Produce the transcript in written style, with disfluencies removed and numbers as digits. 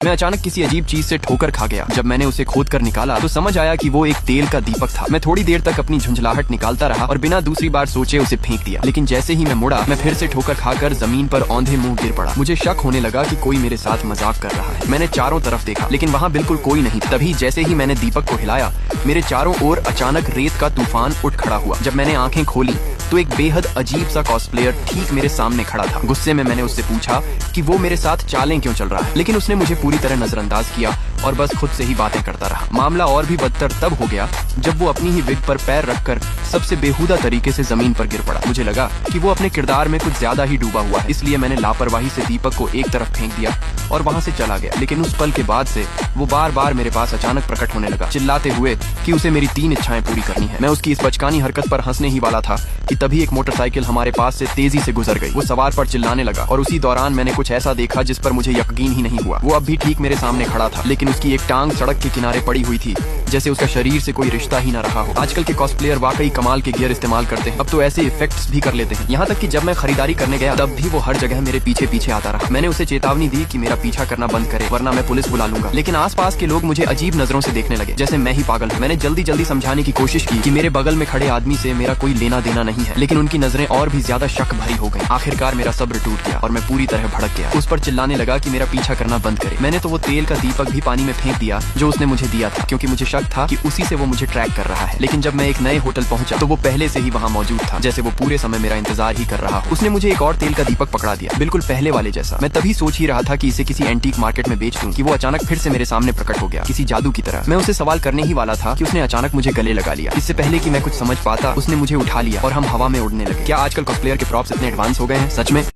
मैं अचानक किसी अजीब चीज से ठोकर खा गया। जब मैंने उसे खोद कर निकाला तो समझ आया कि वो एक तेल का दीपक था। मैं थोड़ी देर तक अपनी झुंझलाहट निकालता रहा और बिना दूसरी बार सोचे उसे फेंक दिया, लेकिन जैसे ही मैं मुड़ा मैं फिर से ठोकर खाकर जमीन पर औंधे मुंह गिर पड़ा। मुझे शक होने लगा कि कोई मेरे साथ मजाक कर रहा है। मैंने चारों तरफ देखा लेकिन वहाँ बिल्कुल कोई नहीं। तभी जैसे ही मैंने दीपक को हिलाया मेरे चारों ओर अचानक रेत का तूफान उठ खड़ा हुआ। जब मैंने आंखें खोली तो एक बेहद अजीब सा कॉस्प्लेयर ठीक मेरे सामने खड़ा था। गुस्से में मैंने उससे पूछा कि वो मेरे साथ चालें क्यों चल रहा है, लेकिन उसने मुझे पूरी तरह नजरअंदाज किया और बस खुद से ही बातें करता रहा। मामला और भी बदतर तब हो गया जब वो अपनी ही विग पर पैर रखकर सबसे बेहुदा तरीके से जमीन पर गिर पड़ा। मुझे लगा कि वो अपने किरदार में कुछ ज्यादा ही डूबा हुआ है, इसलिए मैंने लापरवाही से दीपक को एक तरफ फेंक दिया और वहाँ से चला गया। लेकिन उस पल के बाद से वो बार बार मेरे पास अचानक प्रकट होने लगा, चिल्लाते हुए कि उसे मेरी 3 इच्छाएं पूरी करनी है। मैं उसकी इस बचकानी हरकत पर हंसने ही वाला था कि तभी एक मोटरसाइकिल हमारे पास से तेजी से गुजर गई। वो सवार पर चिल्लाने लगा और उसी दौरान मैंने कुछ ऐसा देखा जिस पर मुझे यकीन ही नहीं हुआ। वो अब भी ठीक मेरे सामने खड़ा था, लेकिन उसकी एक टांग सड़क के किनारे पड़ी हुई थी, जैसे उसका शरीर से कोई रिश्ता ही न रहा हो। आजकल के कॉस्प्लेयर वाकई कमाल के गियर इस्तेमाल करते हैं, अब तो ऐसे इफेक्ट्स भी कर लेते हैं। यहाँ तक कि जब मैं खरीदारी करने गया तब भी वो हर जगह मेरे पीछे पीछे आता रहा। मैंने उसे चेतावनी दी कि मेरा पीछा करना बंद करे वरना मैं पुलिस बुला लूंगा, लेकिन आसपास के लोग मुझे अजीब नजरों से देखने लगे जैसे मैं ही पागल हूँ। मैंने जल्दी जल्दी समझाने की कोशिश की कि मेरे बगल में खड़े आदमी से मेरा कोई लेना देना नहीं है, लेकिन उनकी नजरें और भी ज्यादा शक भरी हो गई। आखिरकार मेरा सब्र टूट गया और मैं पूरी तरह भड़क गया। उस पर चिल्लाने लगा कि मेरा पीछा करना बंद करे। मैंने तो वो तेल का दीपक भी पानी में फेंक दिया जो उसने मुझे दिया था, क्योंकि मुझे शक था कि उसी से वो मुझे ट्रैक कर रहा है। लेकिन जब मैं एक नए होटल पहुंचा तो वो पहले से ही वहाँ मौजूद था, जैसे वो पूरे समय मेरा इंतजार ही कर रहा हो। उसने मुझे एक और तेल का दीपक पकड़ा दिया, बिल्कुल पहले वाले जैसा। मैं तभी सोच ही रहा था कि इसे किसी एंटीक मार्केट में बेच दूं कि वो अचानक फिर से मेरे सामने प्रकट हो गया, किसी जादू की तरह। मैं उसे सवाल करने ही वाला था कि उसने अचानक मुझे गले लगा लिया। इससे पहले कि मैं कुछ समझ पाता उसने मुझे उठा लिया और हम हवा में उड़ने लगे। क्या आजकल कॉस्प्लेयर के प्रॉप्स इतने एडवांस हो गए हैं सच में?